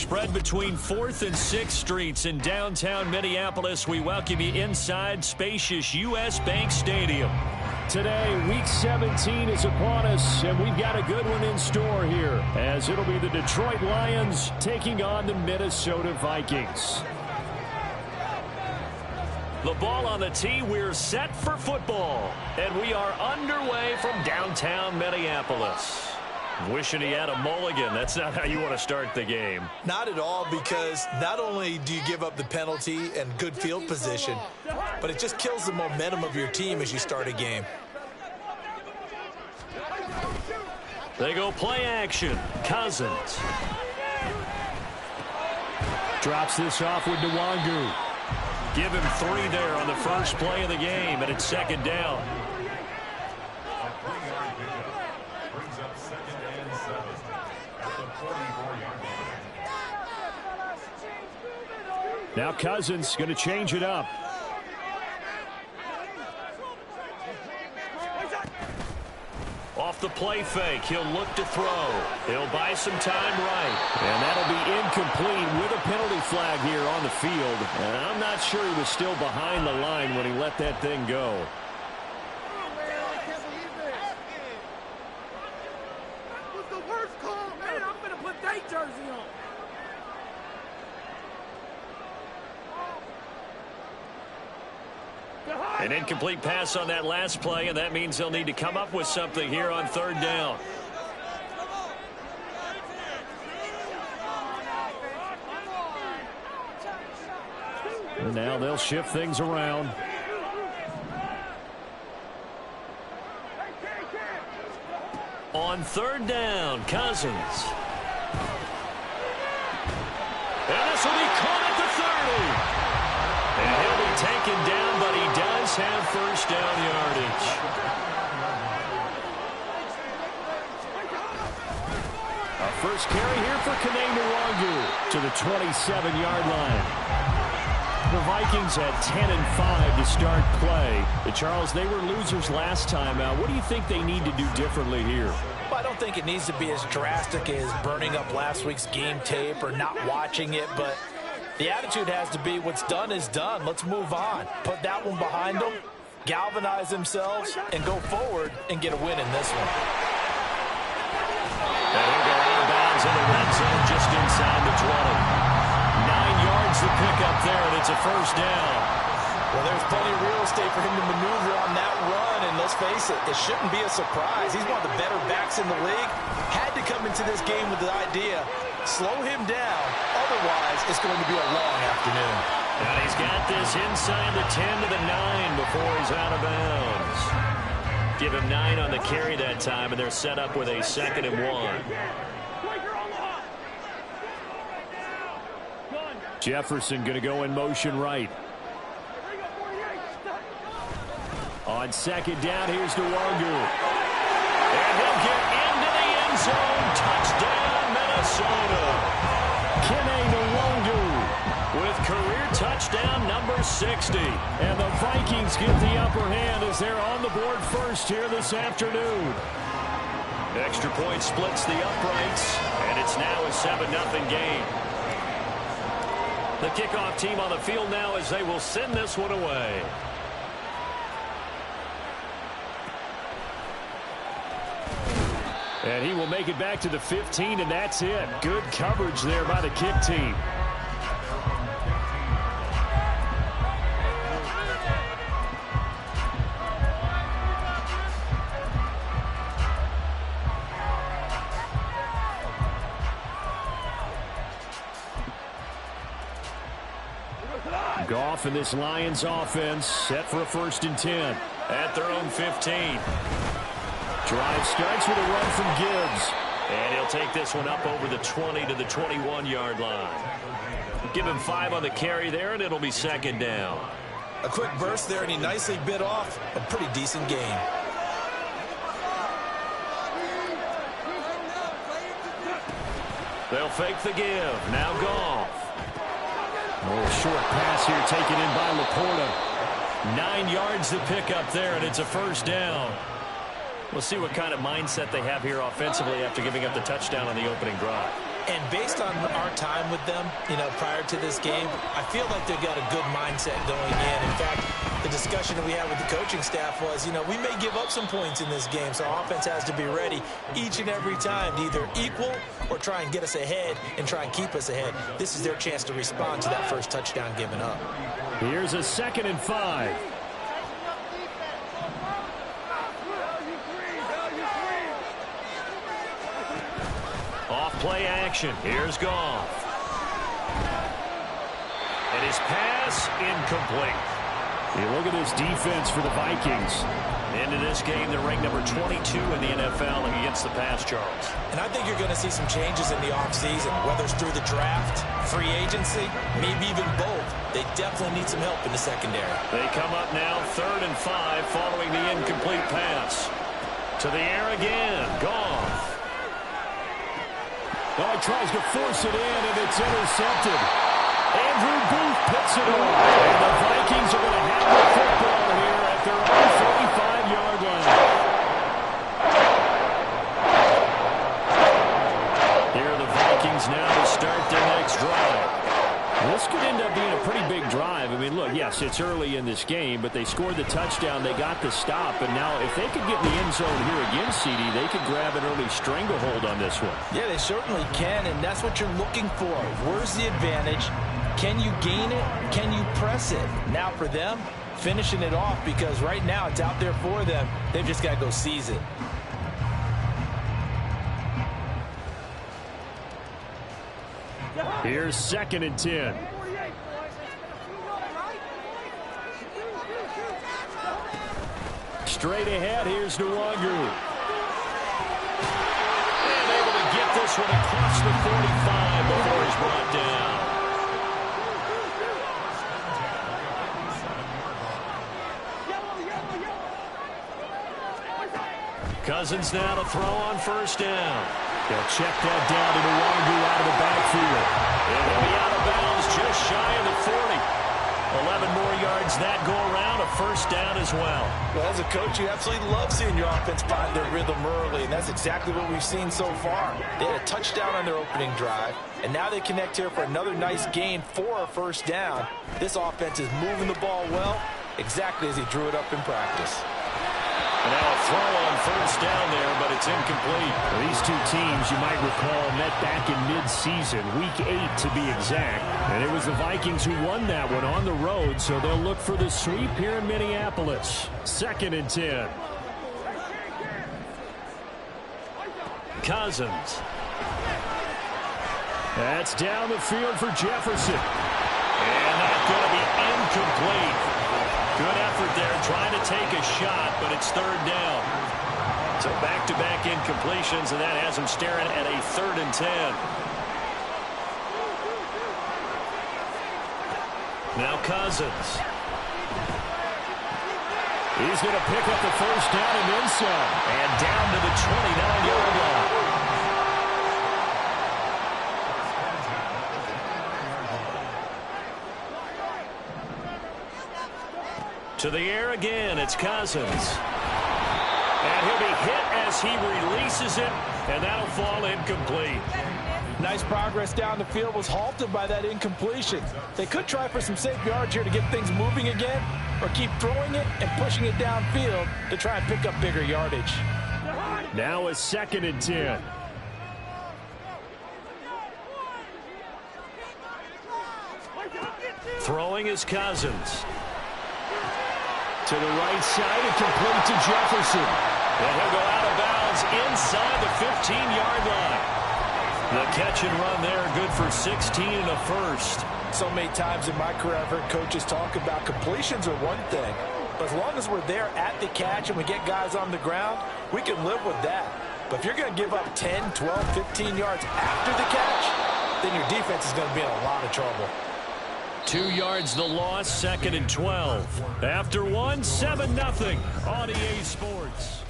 Spread between 4th and 6th Streets in downtown Minneapolis. We welcome you inside spacious U.S. Bank Stadium. Today, Week 17 is upon us, and we've got a good one in store here, as it'll be the Detroit Lions taking on the Minnesota Vikings. The ball on the tee, we're set for football, and we are underway from downtown Minneapolis. Wishing he had a mulligan. That's not how you want to start the game. Not at all, because not only do you give up the penalty and good field position, but it just kills the momentum of your team as you start a game. They go play action. Cousins. Drops this off with Nwangu. Give him 3 there on the first play of the game, and it's 2nd down. Now Cousins going to change it up. Off the play fake, he'll look to throw. He'll buy some time right. And that'll be incomplete with a penalty flag here on the field. And I'm not sure he was still behind the line when he let that thing go. What's the worst call, man? I'm going to put that jersey on. An incomplete pass on that last play, and that means they'll need to come up with something here on 3rd down. And now they'll shift things around. On 3rd down, Cousins. And this will be caught at the 30. And he'll be taken down, but he does have first down yardage. A first carry here for Nwangu to the 27-yard line. The Vikings had 10-5 to start play. Charles, they were losers last time out. What do you think they need to do differently here? Well, I don't think it needs to be as drastic as burning up last week's game tape or not watching it, but the attitude has to be what's done is done. Let's move on. Put that one behind them, galvanize themselves, and go forward and get a win in this one. And he'll go out of bounds in the red zone just inside the 20. 9 yards to pick up there, and it's a first down. Well, there's plenty of real estate for him to maneuver on that run, and let's face it, it shouldn't be a surprise. He's one of the better backs in the league. Had to come into this game with the idea, slow him down, otherwise it's going to be a long afternoon. And he's got this inside the 10 to the 9 before he's out of bounds. Give him 9 on the carry that time, and they're set up with a 2nd and 1. Jefferson going to go in motion right. On 2nd down, here's Nwangu. And he'll get into the end zone. Touchdown, Minnesota. Nwangu with career touchdown number 60. And the Vikings get the upper hand as they're on the board first here this afternoon. Extra point splits the uprights, and it's now a 7-0 game. The kickoff team on the field now as they will send this one away. And he will make it back to the 15, and that's it. Good coverage there by the kick team. Goff and this Lions offense set for a 1st and 10 at their own 15. Drive starts with a run from Gibbs. And he'll take this one up over the 20 to the 21-yard line. Give him 5 on the carry there, and it'll be 2nd down. A quick burst there, and he nicely bit off a pretty decent gain. They'll fake the give. Now Goff. A little short pass here taken in by Laporta. 9 yards to pick up there, and it's a first down. We'll see what kind of mindset they have here offensively after giving up the touchdown on the opening drive. And based on our time with them, prior to this game, I feel like they've got a good mindset going in. In fact, the discussion that we had with the coaching staff was, we may give up some points in this game, so our offense has to be ready each and every time to either equal or try and get us ahead and try and keep us ahead. This is their chance to respond to that first touchdown given up. Here's a 2nd and 5. Off play action. Here's Goff. And his pass incomplete. You look at this defense for the Vikings. Into this game, they're ranked number 22 in the NFL against the pass, Charles. And I think you're going to see some changes in the offseason, whether it's through the draft, free agency, maybe even both. They definitely need some help in the secondary. They come up now 3rd and 5 following the incomplete pass. To the air again. Goff. Oh, he tries to force it in, and it's intercepted. Andrew Booth puts it on. And the Vikings are going to have the football here at their own 45-yard line. Here are the Vikings now to start their next drive. This could end up being a pretty big drive. I mean, look, yes, it's early in this game, but they scored the touchdown. They got the stop. And now if they could get in the end zone here again, CD, they could grab an early stranglehold on this one. Yeah, they certainly can, and that's what you're looking for. Where's the advantage? Can you gain it? Can you press it? Now for them, finishing it off, because right now it's out there for them. They've just got to go seize it. Here's 2nd and 10. Straight ahead, here's Nwangu. And able to get this one across the 45 before he's brought down. Cousins now to throw on 1st down. They'll check that down to Nwangu out of the backfield. And he'll be out of bounds just shy of the 40. 11 more yards that go around, a 1st down as well. Well, as a coach, you absolutely love seeing your offense find their rhythm early, and that's exactly what we've seen so far. They had a touchdown on their opening drive, and now they connect here for another nice gain for a 1st down. This offense is moving the ball well, exactly as he drew it up in practice. And now a throw on 1st down there, but it's incomplete. Well, these two teams, you might recall, met back in mid-season, week 8 to be exact. And it was the Vikings who won that one on the road, so they'll look for the sweep here in Minneapolis. 2nd and 10. Cousins. That's down the field for Jefferson. And that's going to be incomplete. Good effort there, trying to take a shot, but it's 3rd down. So back-to-back incompletions, and that has him staring at a 3rd and 10. Now Cousins. He's going to pick up the 1st down and then some. And down to the 29-yard line. To the air again, it's Cousins. And he'll be hit as he releases it, and that'll fall incomplete. Nice progress down the field, was halted by that incompletion. They could try for some safe yards here to get things moving again, or keep throwing it and pushing it downfield to try and pick up bigger yardage. Now a 2nd and 10. Throwing is Cousins. To the right side and complete to Jefferson. And he'll go out of bounds inside the 15-yard line. The catch and run there, good for 16 and a 1st. So many times in my career, I've heard coaches talk about completions are one thing. But as long as we're there at the catch and we get guys on the ground, we can live with that. But if you're going to give up 10, 12, 15 yards after the catch, then your defense is going to be in a lot of trouble. 2 yards the loss, 2nd and 12. After 1, 7-0 on EA Sports.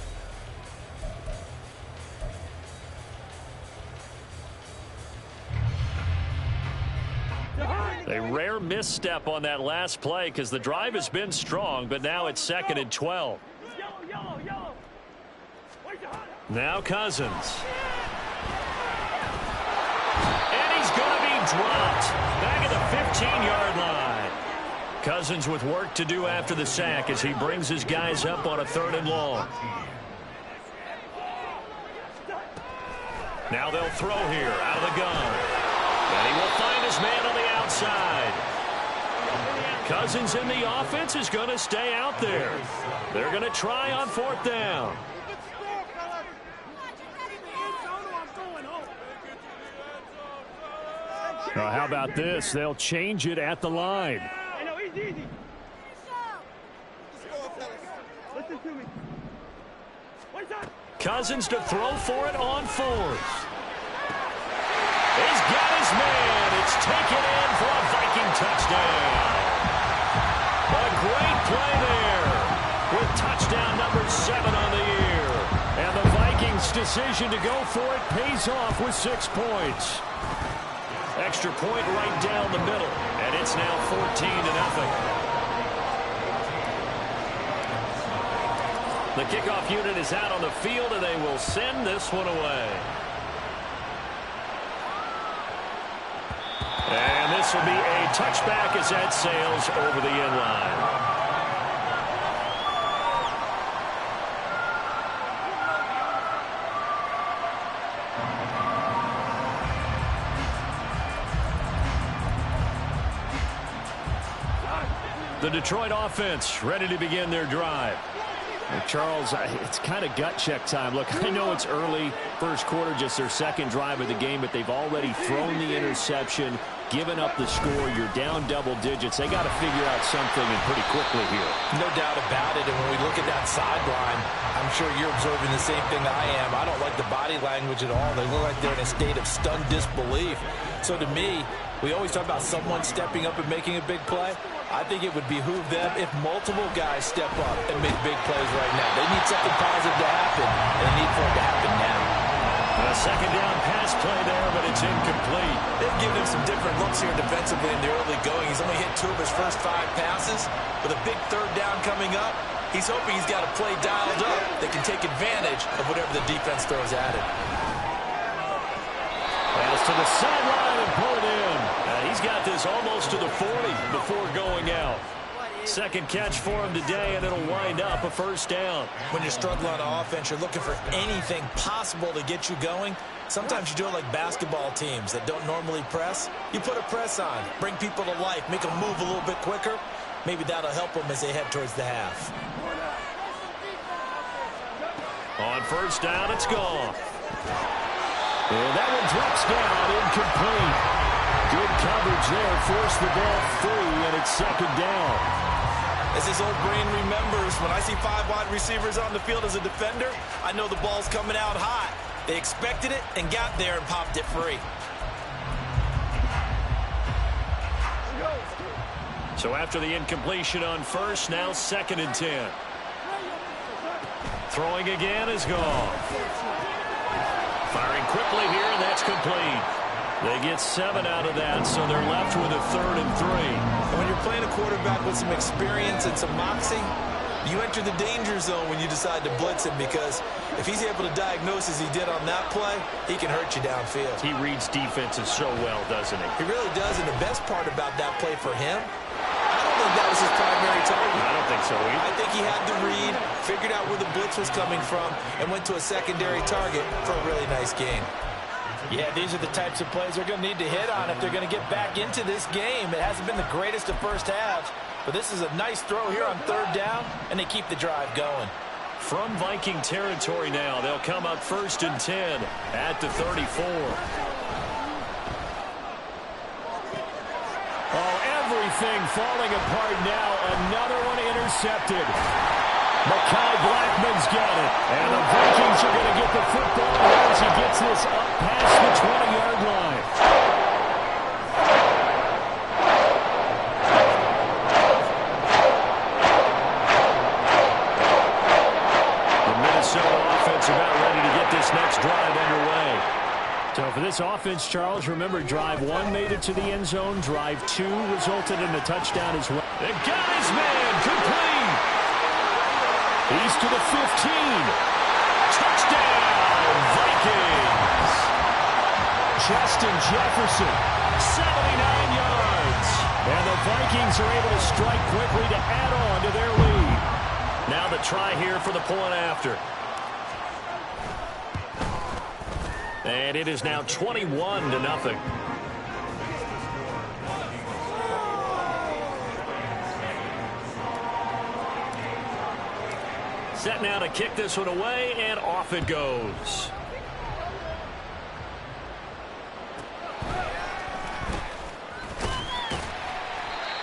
A rare misstep on that last play because the drive has been strong, but now it's 2nd and 12. Now Cousins. dropped. Back at the 15-yard line. Cousins with work to do after the sack as he brings his guys up on a 3rd and long. Now they'll throw here out of the gun. And he will find his man on the outside. Cousins in the offense is going to stay out there. They're going to try on 4th down. Now, how about this? They'll change it at the line. Easy. Listen to me. Cousins to throw for it on 4th. He's got his man. It's taken in for a Viking touchdown. A great play there with touchdown number 7 on the year. And the Vikings' decision to go for it pays off with 6 points. Extra point right down the middle, and it's now 14-0. The kickoff unit is out on the field, and they will send this one away. And this will be a touchback as that sails over the end line. The Detroit offense ready to begin their drive. Charles, it's kind of gut check time. Look, I know it's early, first quarter, just their 2nd drive of the game, but they've already thrown the interception, given up the score. You're down double digits. They got to figure out something, and pretty quickly here. No doubt about it, and when we look at that sideline, I'm sure you're observing the same thing I am. I don't like the body language at all. They look like they're in a state of stunned disbelief. So to me, we always talk about someone stepping up and making a big play. I think it would behoove them if multiple guys step up and make big plays right now. They need something positive to happen, and they need for it to happen now. A 2nd down pass play there, but it's incomplete. They've given him some different looks here defensively in the early going. He's only hit 2 of his first 5 passes. With a big 3rd down coming up, he's hoping he's got a play dialed up that can take advantage of whatever the defense throws at him. Pass to the sideline and pull it in. He's got this almost to the 40 before going out. 2nd catch for him today, and it'll wind up a 1st down. When you're struggling on offense, you're looking for anything possible to get you going. Sometimes you do it like basketball teams that don't normally press. You put a press on, bring people to life, make them move a little bit quicker. Maybe that'll help them as they head towards the half. On 1st down, it's gone. And that one drops down, incomplete. Good coverage there, forced the ball free, and it's 2nd down. As his old brain remembers, when I see 5 wide receivers on the field as a defender, I know the ball's coming out hot. They expected it and got there and popped it free. So after the incompletion on 1st, now 2nd and 10. Throwing again is gone. Firing quickly here, and that's complete. They get 7 out of that, so they're left with a 3rd and 3. And when you're playing a quarterback with some experience and some moxie, you enter the danger zone when you decide to blitz him, because if he's able to diagnose as he did on that play, he can hurt you downfield. He reads defenses so well, doesn't he? He really does, and the best part about that play for him, I don't think that was his primary target. I don't think so either. I think he had the read, figured out where the blitz was coming from, and went to a secondary target for a really nice game. Yeah, these are the types of plays they're going to need to hit on if they're going to get back into this game. It hasn't been the greatest of first halves, but this is a nice throw here on 3rd down, and they keep the drive going. From Viking territory now, they'll come up 1st and 10 at the 34. Oh, everything falling apart now. Another one intercepted. Mekhi Blackman's got it. And the Vikings are going to get the football as he gets this up past the 20-yard line. The Minnesota offense about ready to get this next drive underway. So for this offense, Charles, remember, drive 1 made it to the end zone. Drive 2 resulted in a touchdown as well. They got his man, complete. He's to the 15. Touchdown, Vikings. Justin Jefferson. 79 yards. And the Vikings are able to strike quickly to add on to their lead. Now the try here for the point after. And it is now 21-0. Set now to kick this one away, and off it goes.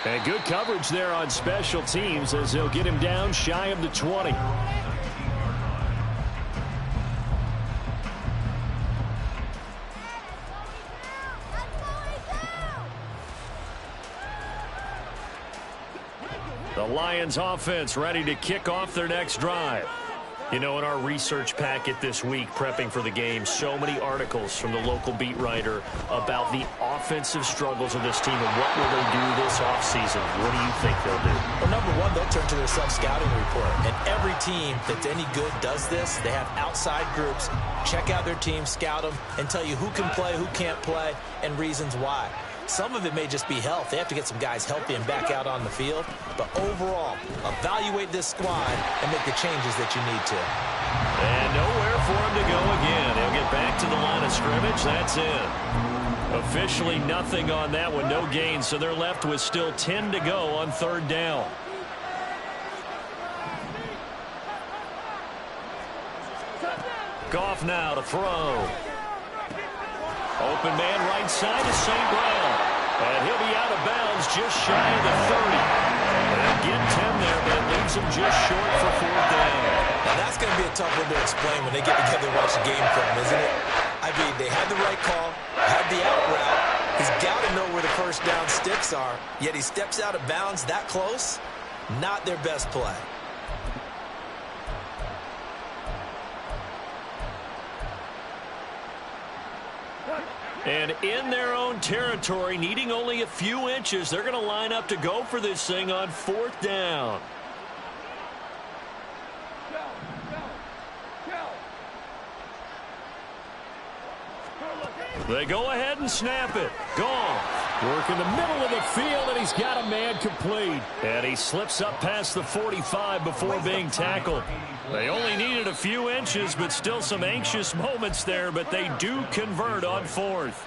And good coverage there on special teams as they'll get him down shy of the 20. The Lions offense ready to kick off their next drive. You know, in our research packet this week, prepping for the game, so many articles from the local beat writer about the offensive struggles of this team and what will they do this offseason. What do you think they'll do? Well, number one, they'll turn to their self-scouting report. And every team that's any good does this. They have outside groups. Check out their team, scout them, and tell you who can play, who can't play, and reasons why. Some of it may just be health. They have to get some guys healthy and back out on the field. But overall, evaluate this squad and make the changes that you need to. And nowhere for him to go again. He'll get back to the line of scrimmage. That's it. Officially nothing on that one. No gain. So they're left with still 10 to go on third down. Goff now to throw. Open man right side to St. Brown. And he'll be out of bounds just shy of the 30. And get 10 there, but it leaves him just short for fourth down. Now that's going to be a tough one to explain when they get together and watch the game film, isn't it? I mean, they had the right call, had the out route. He's got to know where the first down sticks are, yet he steps out of bounds that close. Not their best play. And in their own territory, needing only a few inches, they're going to line up to go for this thing on fourth down. They go ahead and snap it. Goff. Work in the middle of the field, and he's got a man complete. And he slips up past the 45 before being tackled. They only needed a few inches, but still some anxious moments there, but they do convert on fourth.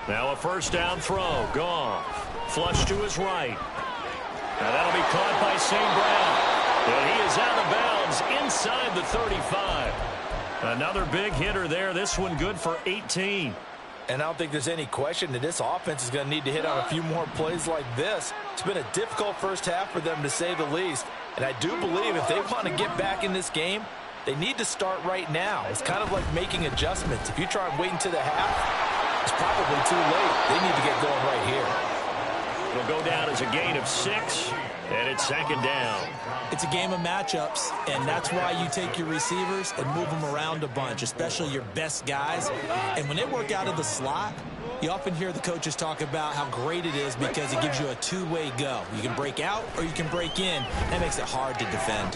Now a first down throw. Goff. Flush to his right. Now that'll be caught by St. Brown. And he is out of bounds inside the 35. Another big hitter there. This one good for 18. And I don't think there's any question that this offense is going to need to hit on a few more plays like this. It's been a difficult first half for them, to say the least. And I do believe if they want to get back in this game, they need to start right now. It's kind of like making adjustments. If you try and wait until the half, it's probably too late. They need to get going right here. It'll go down as a gain of 6, and it's second down. It's a game of matchups, and that's why you take your receivers and move them around a bunch, especially your best guys. And when they work out of the slot, you often hear the coaches talk about how great it is because it gives you a two-way go. You can break out or you can break in. That makes it hard to defend.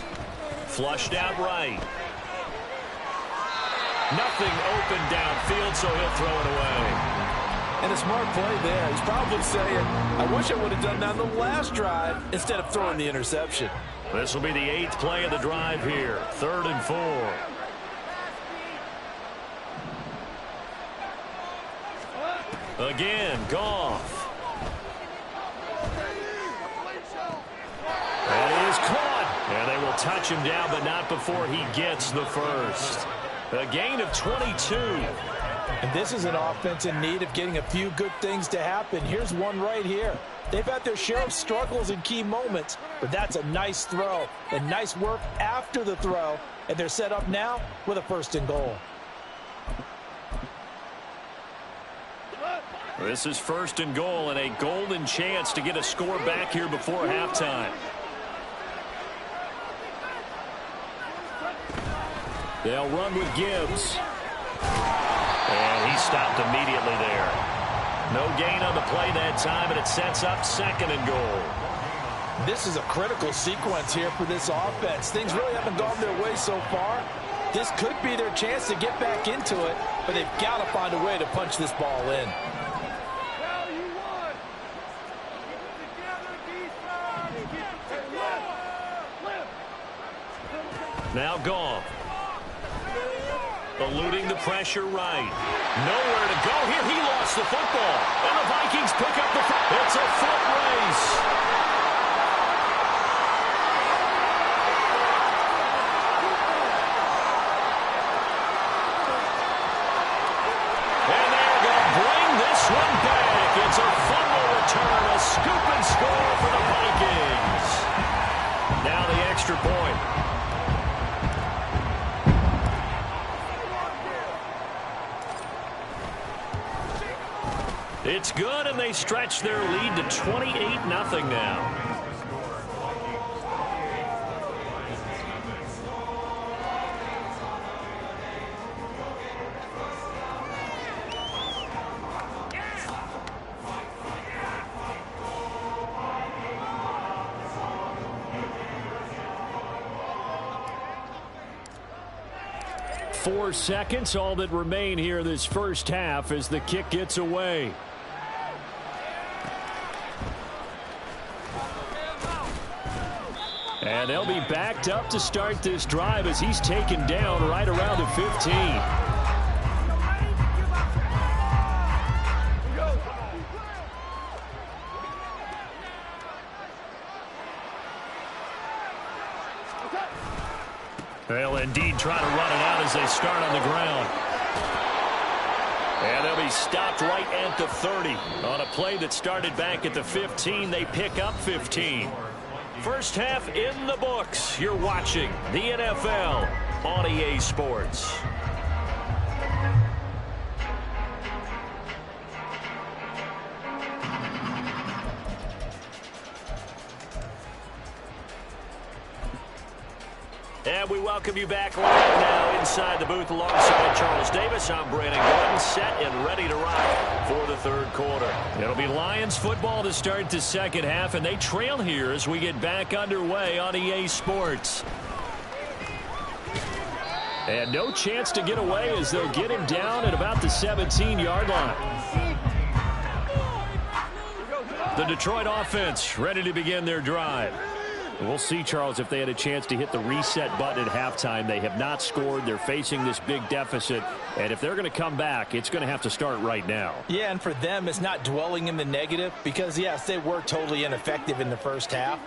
Flushed out right. Nothing open downfield, so he'll throw it away. And a smart play there. He's probably saying, I wish I would have done that on the last drive instead of throwing the interception. This will be the 8th play of the drive here. 3rd and 4. Again, Goff. And he is caught. And they will touch him down, but not before he gets the first. A gain of 22. And this is an offense in need of getting a few good things to happen. Here's one right here. They've had their share of struggles in key moments, but that's a nice throw and nice work after the throw. And they're set up now with a 1st and goal. This is 1st and goal and a golden chance to get a score back here before halftime. They'll run with Gibbs. And he stopped immediately there. No gain on the play that time, and it sets up 2nd and goal. This is a critical sequence here for this offense. Things really haven't gone their way so far. This could be their chance to get back into it, but they've got to find a way to punch this ball in. Now Goff. Eluding the pressure right. Nowhere to go here. He lost the football. And the Vikings pick up the football. It's a foot race. And they're going to bring this one back. It's a fumble return. A scoop and score for the Vikings. Now the extra point. It's good, and they stretch their lead to 28-0 now. Four seconds, all that remain here this first half as the kick gets away. And they'll be backed up to start this drive as he's taken down right around the 15. They'll indeed try to run it out as they start on the ground. And they'll be stopped right at the 30. On a play that started back at the 15, they pick up 15. First half in the books. You're watching the NFL on EA Sports. And we welcome you back right now inside the booth alongside Charles Davis. I'm Brandon Gordon, set and ready to rock for the third quarter. It'll be Lions football to start the second half, and they trail here as we get back underway on EA Sports. And no chance to get away as they'll get him down at about the 17-yard line. The Detroit offense ready to begin their drive. We'll see, Charles, if they had a chance to hit the reset button at halftime. They have not scored. They're facing this big deficit. And if they're going to come back, it's going to have to start right now. Yeah, and for them, it's not dwelling in the negative because, yes, they were totally ineffective in the first half.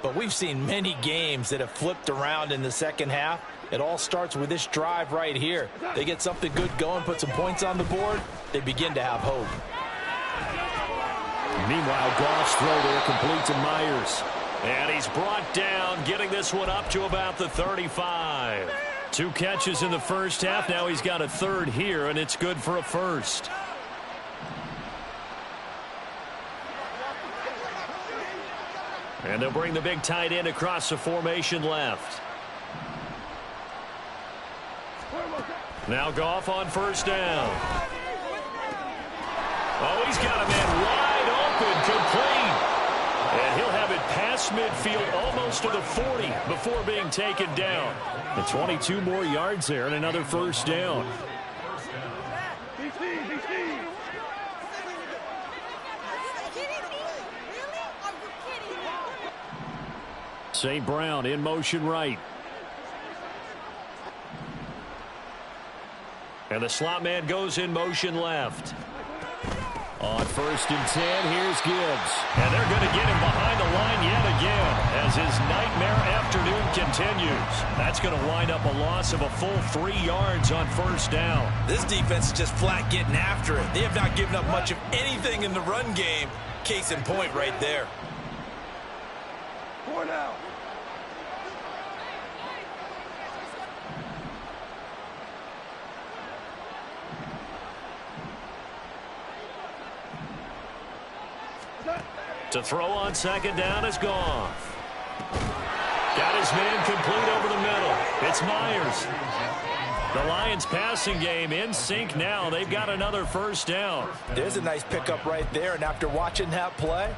But we've seen many games that have flipped around in the second half. It all starts with this drive right here. They get something good going, put some points on the board, they begin to have hope. Meanwhile, Goff's throw there complete to Myers. And he's brought down, getting this one up to about the 35. 2 catches in the first half. Now he's got a third here, and it's good for a first. And they'll bring the big tight end across the formation left. Now Goff on first down. Oh, he's got a man wide open, complete. And he'll have it past midfield almost to the 40 before being taken down. And 22 more yards there and another first down. St. Brown in motion right. And the slot man goes in motion left. On first and 10, here's Gibbs. And they're going to get him behind the line yet again as his nightmare afternoon continues. That's going to wind up a loss of a full 3 yards on first down. This defense is just flat getting after it. They have not given up much of anything in the run game. Case in point right there. 4 now. To throw on second down is Goff. Got his man complete over the middle. It's Myers. The Lions passing game in sync now. They've got another first down. There's a nice pickup right there, and after watching that play,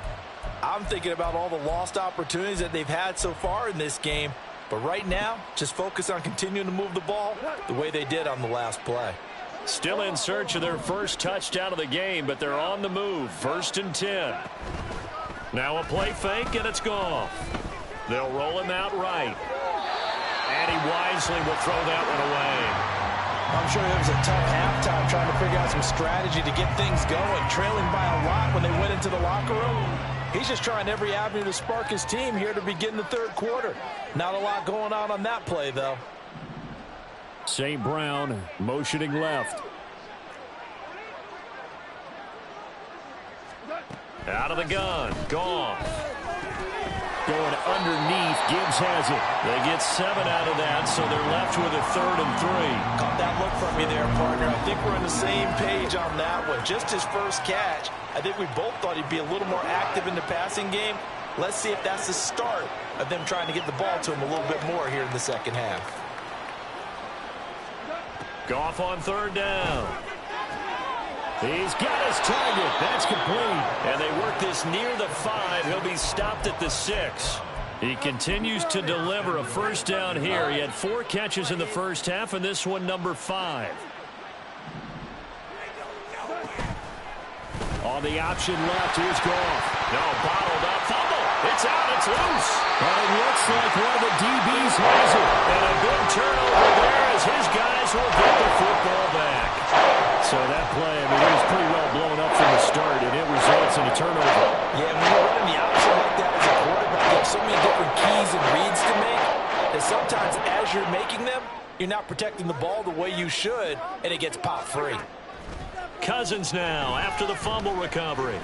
I'm thinking about all the lost opportunities that they've had so far in this game. But right now, just focus on continuing to move the ball the way they did on the last play. Still in search of their first touchdown of the game, but they're on the move. 1st and 10. Now a play fake, and it's gone. They'll roll him out right. And he wisely will throw that one away. I'm sure it was a tough halftime trying to figure out some strategy to get things going, trailing by a lot when they went into the locker room. He's just trying every avenue to spark his team here to begin the third quarter. Not a lot going on that play, though. St. Brown motioning left. Out of the gun. Goff. Going underneath. Gibbs has it. They get 7 out of that, so they're left with a 3rd and 3. Caught that look from me there, partner. I think we're on the same page on that one. Just his first catch. I think we both thought he'd be a little more active in the passing game. Let's see if that's the start of them trying to get the ball to him a little bit more here in the second half. Goff on 3rd down. He's got his target. That's complete. And they work this near the 5. He'll be stopped at the 6. He continues to deliver a first down here. He had 4 catches in the first half, and this one number 5. On the option left, here's Goff. No, bottled up, fumble. It's out, it's loose. But it looks like one of the DBs has it. And a big turnover there as his guys will get the football back. So that play, I mean, it was pretty well blown up from the start, and it results in a turnover. Yeah, when you're running the option like that as a quarterback, you have so many different keys and reads to make that sometimes as you're making them, you're not protecting the ball the way you should, and it gets popped free. Cousins now after the fumble recovery.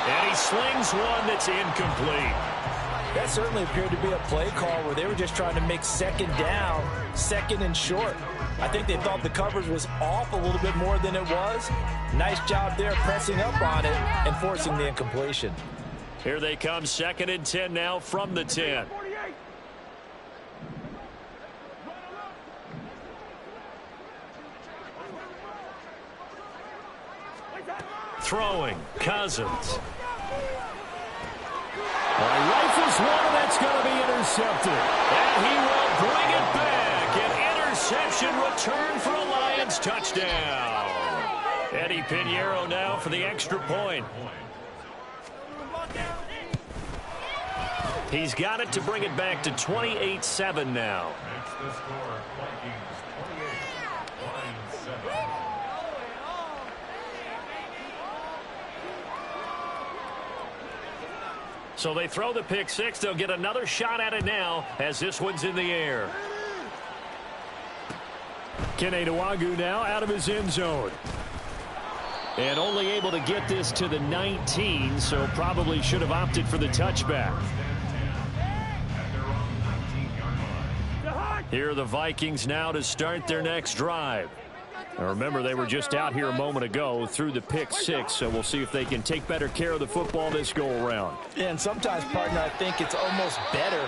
And he slings one that's incomplete. That certainly appeared to be a play call where they were just trying to make second down, 2nd and short. I think they thought the coverage was off a little bit more than it was. Nice job there pressing up on it and forcing the incompletion. Here they come, 2nd and 10 now from the 10. Throwing, Cousins. Rifles one, that's going to be intercepted. And he will bring it back. An interception return for a Lions touchdown. Eddie Pinheiro now for the extra point. He's got it to bring it back to 28-7 now. So they throw the pick 6. They'll get another shot at it now as this one's in the air. Kene Nwangwu now out of his end zone. And only able to get this to the 19, so probably should have opted for the touchback. Here are the Vikings now to start their next drive. Now remember, they were just out here a moment ago through the pick 6, so we'll see if they can take better care of the football this go-around. And sometimes, partner, I think it's almost better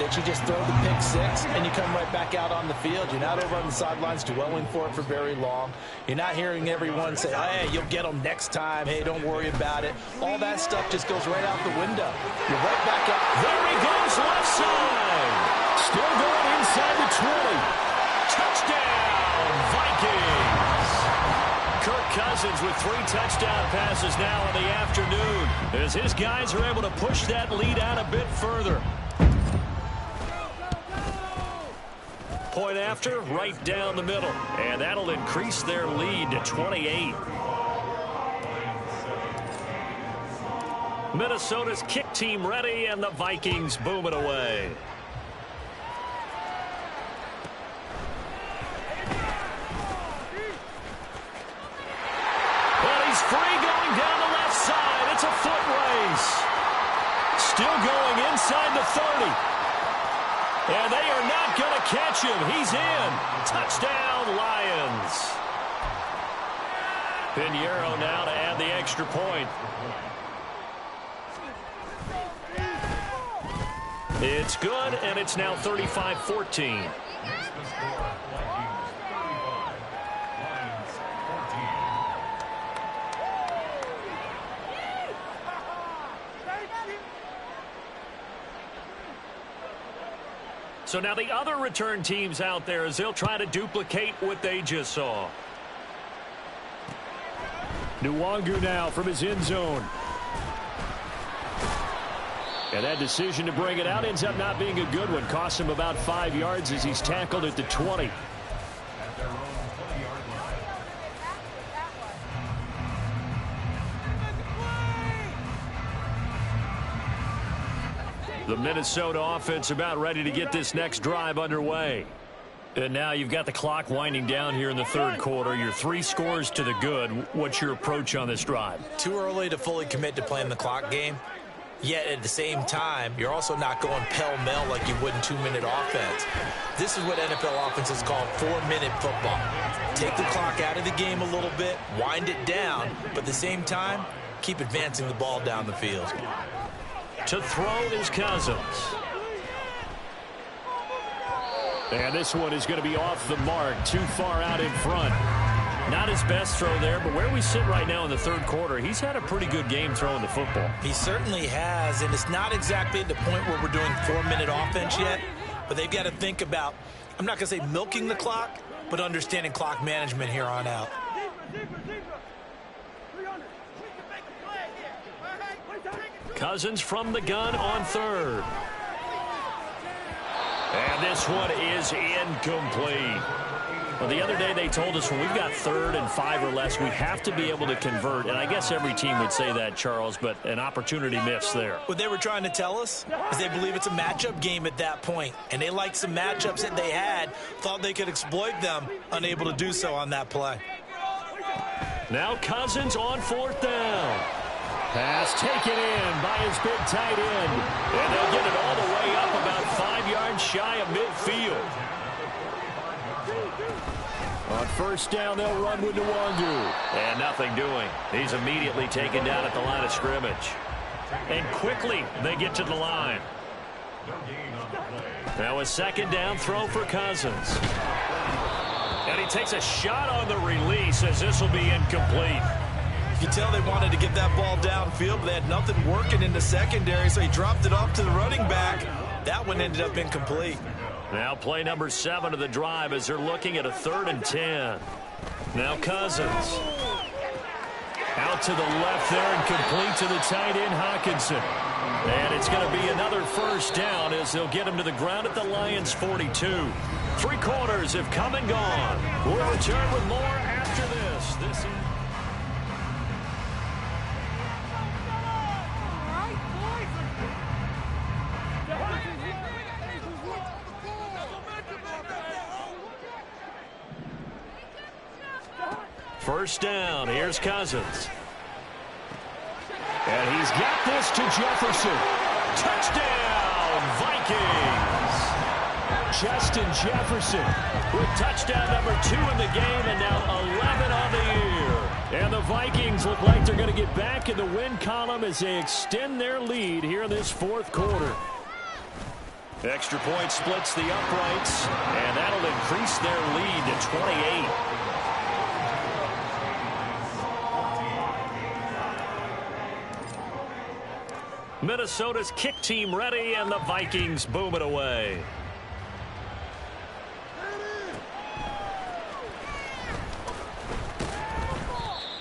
that you just throw the pick 6 and you come right back out on the field. You're not over on the sidelines dwelling for it for very long. You're not hearing everyone say, hey, you'll get them next time. Hey, don't worry about it. All that stuff just goes right out the window. You're right back out. There he goes, left side. Still going inside the 20. Touchdown, Vikings. Kirk Cousins with 3 touchdown passes now in the afternoon as his guys are able to push that lead out a bit further. Point after, right down the middle, and that'll increase their lead to 28. Minnesota's kick team ready, and the Vikings boom it away. Free going down the left side. It's a foot race. Still going inside the 30. And they are not going to catch him. He's in. Touchdown, Lions. Pinheiro now to add the extra point. It's good, and it's now 35-14. So now the other return teams out there as they'll try to duplicate what they just saw. Nwangu now from his end zone. And that decision to bring it out ends up not being a good one. Costs him about 5 yards as he's tackled at the 20. The Minnesota offense about ready to get this next drive underway. And now you've got the clock winding down here in the third quarter. You're 3 scores to the good. What's your approach on this drive? Too early to fully commit to playing the clock game. Yet at the same time, you're also not going pell-mell like you would in 2-minute offense. This is what NFL offenses call 4-minute football. Take the clock out of the game a little bit, wind it down, but at the same time, keep advancing the ball down the field. To throw is Cousins. And this one is going to be off the mark, too far out in front. Not his best throw there, but where we sit right now in the third quarter, he's had a pretty good game throwing the football. He certainly has, and it's not exactly at the point where we're doing 4-minute offense yet, but they've got to think about, I'm not going to say milking the clock, but understanding clock management here on out. Cousins from the gun on third. And this one is incomplete. Well, the other day they told us when we've got 3rd and 5 or less, we have to be able to convert. And I guess every team would say that, Charles, but an opportunity missed there. What they were trying to tell us is they believe it's a matchup game at that point. And they liked some matchups that they had, thought they could exploit them, unable to do so on that play. Now Cousins on 4th down. Pass taken in by his big tight end. And they'll get it all the way up about 5 yards shy of midfield. On 1st down, they'll run with Nwangu. And nothing doing. He's immediately taken down at the line of scrimmage. And quickly, they get to the line. Now a 2nd down throw for Cousins. And he takes a shot on the release as this will be incomplete. You can tell they wanted to get that ball downfield, but they had nothing working in the secondary, so he dropped it off to the running back. That one ended up incomplete. Now play number 7 of the drive as they're looking at a 3rd and 10. Now Cousins. Out to the left there and complete to the tight end, Hawkinson. And it's going to be another 1st down as they'll get him to the ground at the Lions' 42. 3 quarters have come and gone. We'll return with more after this. This is... First down, here's Cousins. And he's got this to Jefferson. Touchdown, Vikings! Justin Jefferson with touchdown number 2 in the game and now 11 on the year. And the Vikings look like they're going to get back in the win column as they extend their lead here in this 4th quarter. Extra point splits the uprights, and that'll increase their lead to 28. Minnesota's kick team ready, and the Vikings boom it away.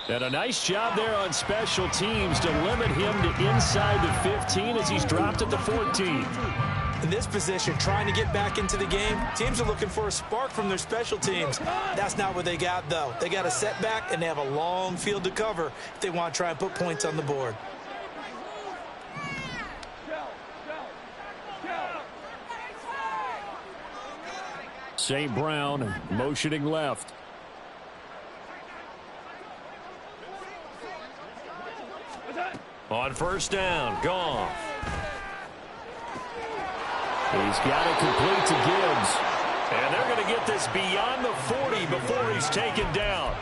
And a nice job there on special teams to limit him to inside the 15 as he's dropped at the 14. In this position, trying to get back into the game, teams are looking for a spark from their special teams. That's not what they got, though. They got a setback, and they have a long field to cover if they want to try and put points on the board. St. Brown motioning left. On 1st down, Goff. He's got it complete to Gibbs. And they're going to get this beyond the 40 before he's taken down.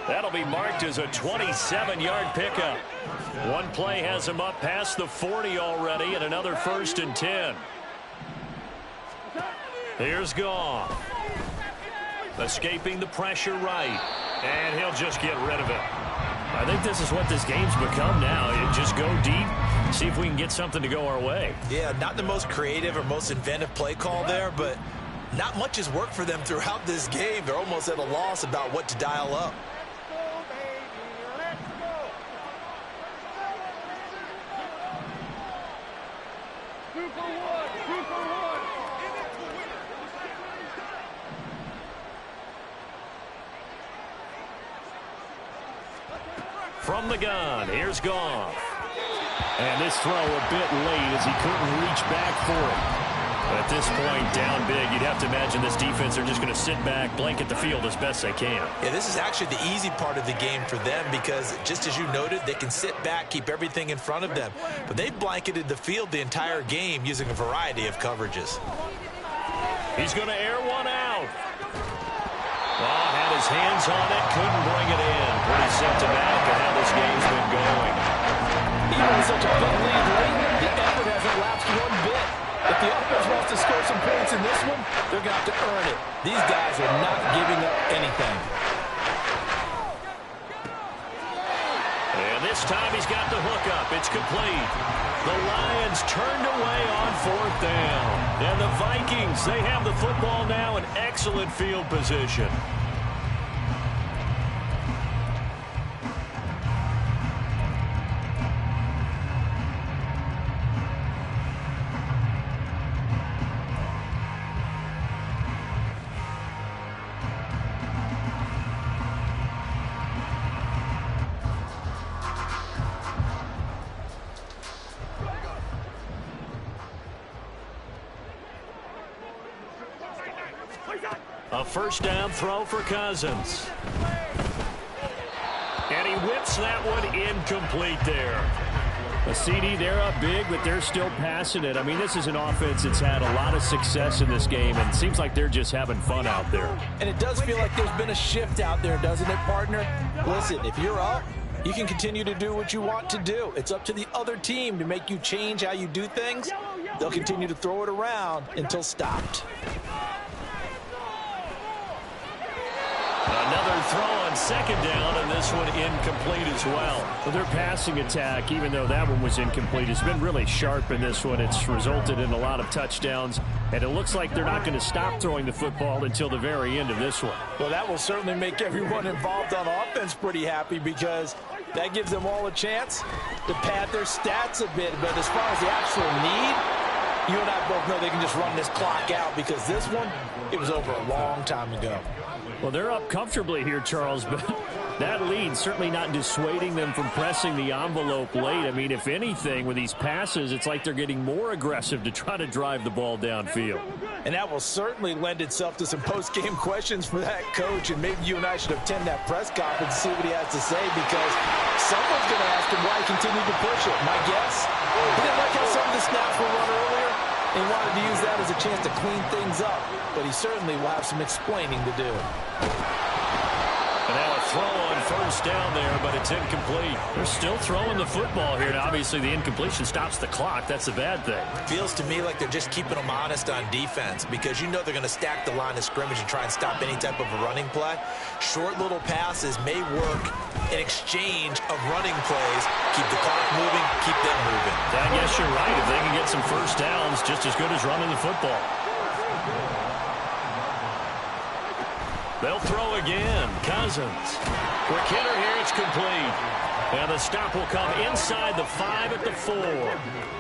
That'll be marked as a 27-yard pickup. One play has him up past the 40 already, and another 1st and 10. Here's Goff. Escaping the pressure right. And he'll just get rid of it. I think this is what this game's become now. You just go deep, see if we can get something to go our way. Yeah, not the most creative or most inventive play call there, but not much has worked for them throughout this game. They're almost at a loss about what to dial up. From the gun, here's Goff. And this throw a bit late as he couldn't reach back for it. But at this point, down big, you'd have to imagine this defense are just going to sit back, blanket the field as best they can. Yeah, this is actually the easy part of the game for them because, just as you noted, they can sit back, keep everything in front of them. But they blanketed the field the entire game using a variety of coverages. He's going to air one out. Well, had his hands on it, couldn't bring it in. Pretty symptomatic of how this game's been going. Even with such a big lead late, the effort hasn't lapsed one bit. If the offense wants to score some points in this one, they're going to have to earn it. These guys are not giving up anything. And this time he's got the hook up. It's complete. The Lions turned away on 4th down. And the Vikings, they have the football now in excellent field position. A first down throw for Cousins. And he whips that one incomplete there. A CD, they're up big, but they're still passing it. I mean, this is an offense that's had a lot of success in this game, and it seems like they're just having fun out there. And it does feel like there's been a shift out there, doesn't it, partner? Listen, if you're up, you can continue to do what you want to do. It's up to the other team to make you change how you do things. They'll continue to throw it around until stopped. Another throw on second down, and this one incomplete as well. So their passing attack, even though that one was incomplete, has been really sharp in this one. It's resulted in a lot of touchdowns, and it looks like they're not going to stop throwing the football until the very end of this one. Well, that will certainly make everyone involved on offense pretty happy because that gives them all a chance to pad their stats a bit. But as far as the actual need, you and I both know they can just run this clock out because this one, it was over a long time ago. Well, they're up comfortably here, Charles, but that lead certainly not dissuading them from pressing the envelope late. I mean, if anything, with these passes, it's like they're getting more aggressive to try to drive the ball downfield. And that will certainly lend itself to some post-game questions for that coach, and maybe you and I should attend that press conference and see what he has to say because someone's going to ask him why he continued to push it. My guess, he didn't like how some of the snaps were run earlier. He wanted to use that as a chance to clean things up, but he certainly will have some explaining to do. And now a throw on first down there, but it's incomplete. They're still throwing the football here, and obviously the incompletion stops the clock. That's a bad thing. Feels to me like they're just keeping them honest on defense because you know they're going to stack the line of scrimmage and try and stop any type of a running play. Short little passes may work in exchange of running plays. Keep the clock moving, keep them moving. I guess you're right. If they can get some first downs, just as good as running the football. They'll throw again. Cousins. For Kidder here, it's complete. And the stop will come inside the 5 at the 4.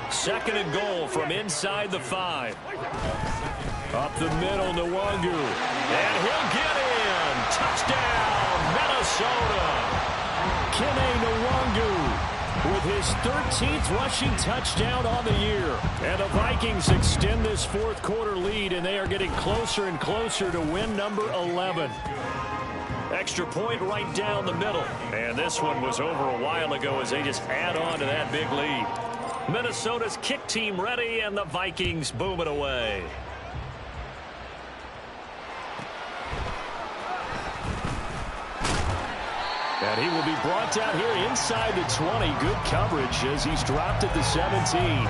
Second and goal from inside the 5. Up the middle, Nwangu. And he'll get in. Touchdown, Minnesota. Kene Nwangu with his 13th rushing touchdown on the year. And the Vikings extend this fourth quarter lead, and they are getting closer and closer to win number 11. Extra point right down the middle. And this one was over a while ago as they just add on to that big lead. Minnesota's kick team ready, and the Vikings boom it away. And he will be brought down here inside the 20. Good coverage as he's dropped at the 17.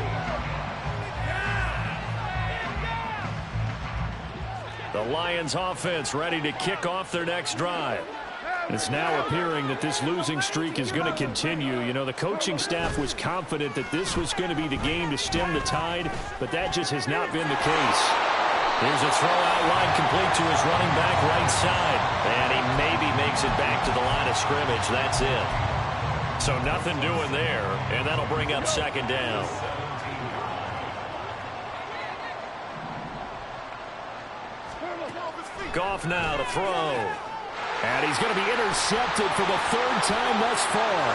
The Lions offense ready to kick off their next drive. It's now appearing that this losing streak is going to continue. You know, the coaching staff was confident that this was going to be the game to stem the tide, but that just has not been the case. Here's a throw out line complete to his running back right side. And he maybe makes it back to the line of scrimmage. That's it. So nothing doing there, and that'll bring up second down. Goff now to throw. And he's going to be intercepted for the third time thus far.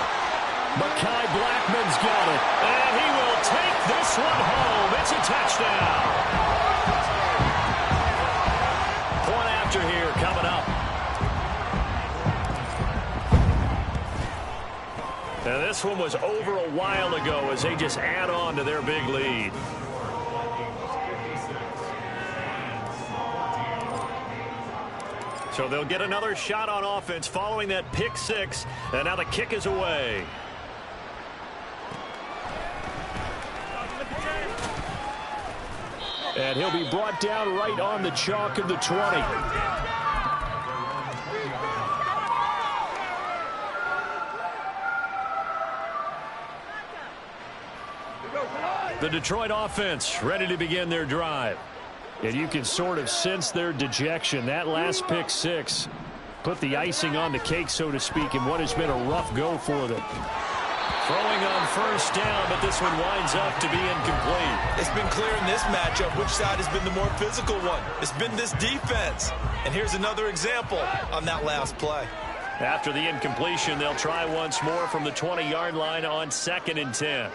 Mekhi Blackman's got it. And he will take this one home. It's a touchdown. Point after here coming up. And this one was over a while ago as they just add on to their big lead. So they'll get another shot on offense following that pick six. And now the kick is away. And he'll be brought down right on the chalk of the 20. The Detroit offense ready to begin their drive. And you can sort of sense their dejection. That last pick six put the icing on the cake, so to speak, in what has been a rough go for them. Throwing on first down, but this one winds up to be incomplete. It's been clear in this matchup which side has been the more physical one. It's been this defense. And here's another example on that last play. After the incompletion, they'll try once more from the 20-yard line on 2nd and 10.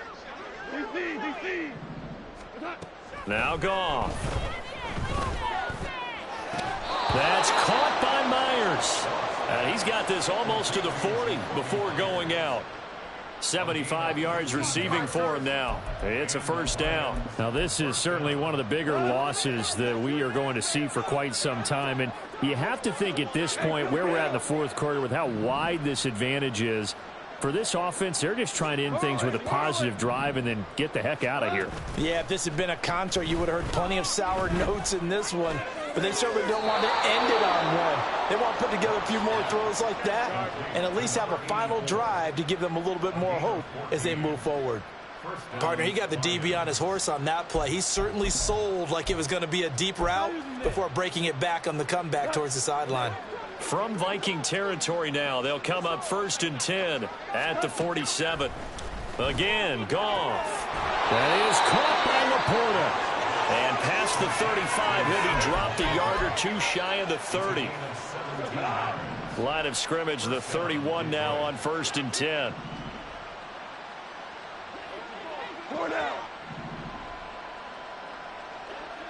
Now Goff. That's caught by Myers. He's got this almost to the 40 before going out. 75 yards receiving for him now. It's a first down. Now, this is certainly one of the bigger losses that we are going to see for quite some time. And you have to think at this point where we're at in the fourth quarter with how wide this advantage is. For this offense, they're just trying to end things with a positive drive and then get the heck out of here. Yeah, if this had been a concert, you would have heard plenty of sour notes in this one. But they certainly don't want to end it on one. They want to put together a few more throws like that and at least have a final drive to give them a little bit more hope as they move forward. Partner, he got the DB on his horse on that play. He certainly sold like it was going to be a deep route before breaking it back on the comeback towards the sideline. From Viking territory now, they'll come up 1st and 10 at the 47. Again, Goff. That is caught by Laporta. And past the 35, he'll be dropped a yard or two shy of the 30. Line of scrimmage, the 31 now on 1st and 10.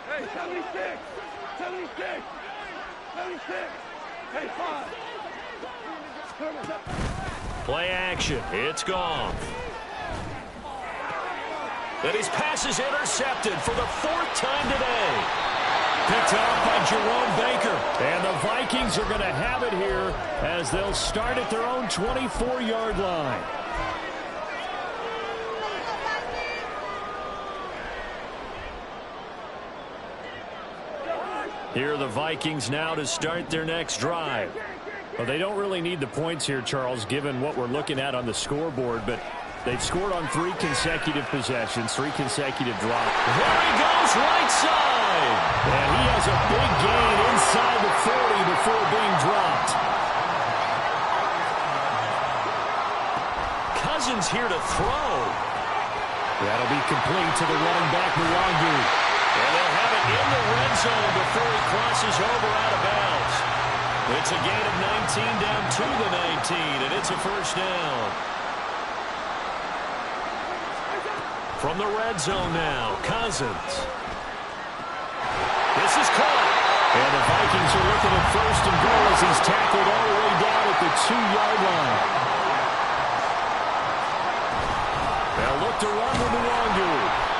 Hey, 76! 76! 76! Hey, 5! Play action. It's Goff. And his pass is intercepted for the 4th time today. Picked off by Jerome Baker. And the Vikings are going to have it here as they'll start at their own 24-yard line. Here are the Vikings now to start their next drive. Well, they don't really need the points here, Charles, given what we're looking at on the scoreboard, but they've scored on 3 consecutive possessions, 3 consecutive drops. There he goes, right side! And he has a big gain inside the 40 before being dropped. Cousins here to throw. That'll be complete to the running back, Mwangu. And they'll have it in the red zone before he crosses over out of bounds. It's a gain of 19 down to the 19, and it's a first down. From the red zone now, Cousins. This is caught. And the Vikings are looking at 1st and goal as he's tackled all the way down at the 2-yard line. They'll look to run with Mwangu.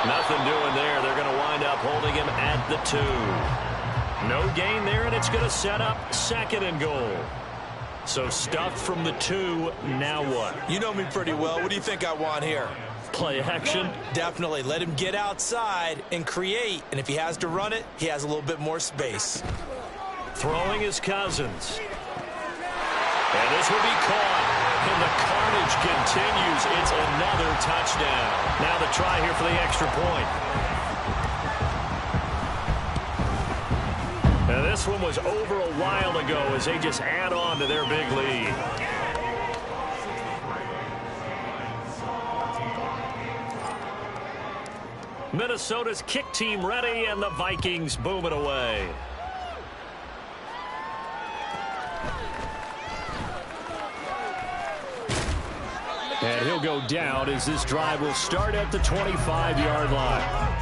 Nothing doing there. They're going to wind up holding him at the 2. No gain there, and it's going to set up 2nd and goal. So stuffed from the 2. Now what? You know me pretty well. What do you think I want here? Play action? Definitely. Let him get outside and create. And if he has to run it, he has a little bit more space. Throwing is Cousins. And this will be caught. And the carnage continues. It's another touchdown. Now the try here for the extra point. And this one was over a while ago as they just add on to their big lead. Minnesota's kick team ready, and the Vikings boom it away. And he'll go down as this drive will start at the 25-yard line.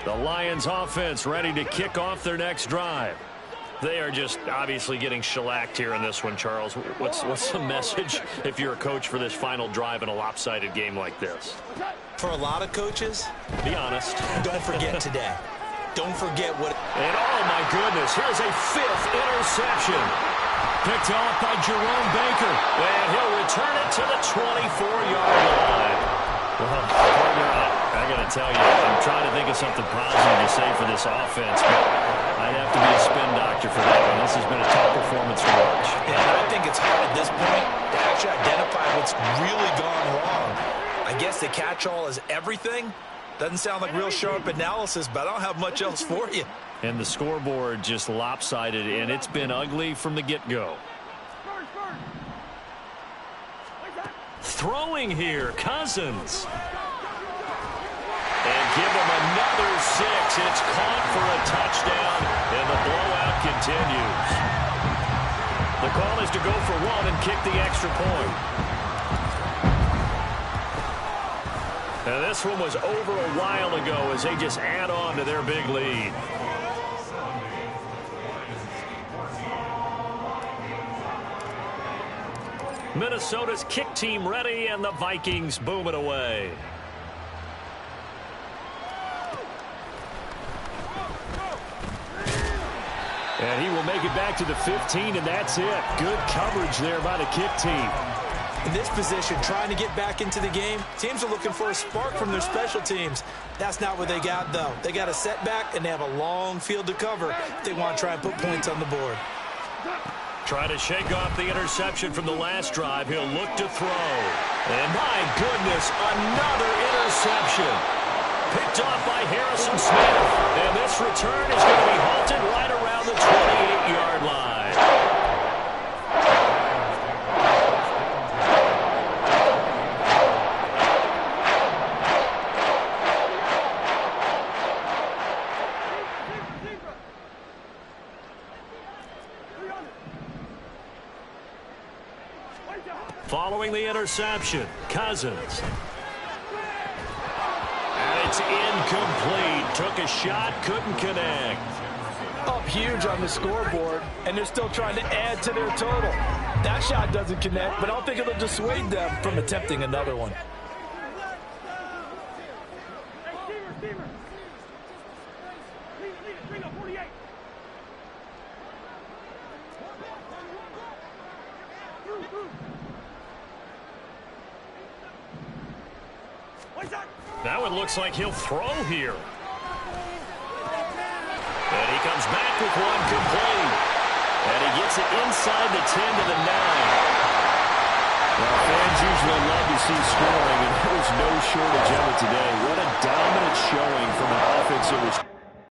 The Lions offense ready to kick off their next drive. They are just obviously getting shellacked here in this one, Charles. What's the message if you're a coach for this final drive in a lopsided game like this? For a lot of coaches, be honest. Don't forget today. Don't forget what... And oh my goodness, here's a 5th interception. Picked off by Jerome Baker. And he'll return it to the 24-yard line. Well, partner, I got to tell you, I'm trying to think of something positive to say for this offense, but I'd have to be a spin doctor for that one. This has been a tough performance to watch. And I think it's hard at this point to actually identify what's really gone wrong. I guess the catch-all is everything. Doesn't sound like real sharp analysis, but I don't have much else for you. And the scoreboard just lopsided, and it's been ugly from the get-go. Throwing here, Cousins. And give him another 6. It's caught for a touchdown, and the blowout continues. The call is to go for 1 and kick the extra point. And this one was over a while ago as they just add on to their big lead. Minnesota's kick team ready, and the Vikings boom it away. And he will make it back to the 15, and that's it. Good coverage there by the kick team. In this position, trying to get back into the game, teams are looking for a spark from their special teams. That's not what they got, though. They got a setback, and they have a long field to cover if they want to try and put points on the board. Try to shake off the interception from the last drive. He'll look to throw. And my goodness, another interception. Picked off by Harrison Smith. And this return is going to be halted right around the 28-yard line. Following the interception, Cousins. And it's incomplete. Took a shot, couldn't connect. Up huge on the scoreboard, and they're still trying to add to their total. That shot doesn't connect, but I don't think it'll dissuade them from attempting another one. Now it looks like he'll throw here. And he comes back with one complete. And he gets it inside the 10 to the 9. Well, fans usually love to see scoring, and there was no shortage of it today. What a dominant showing from an offense that was...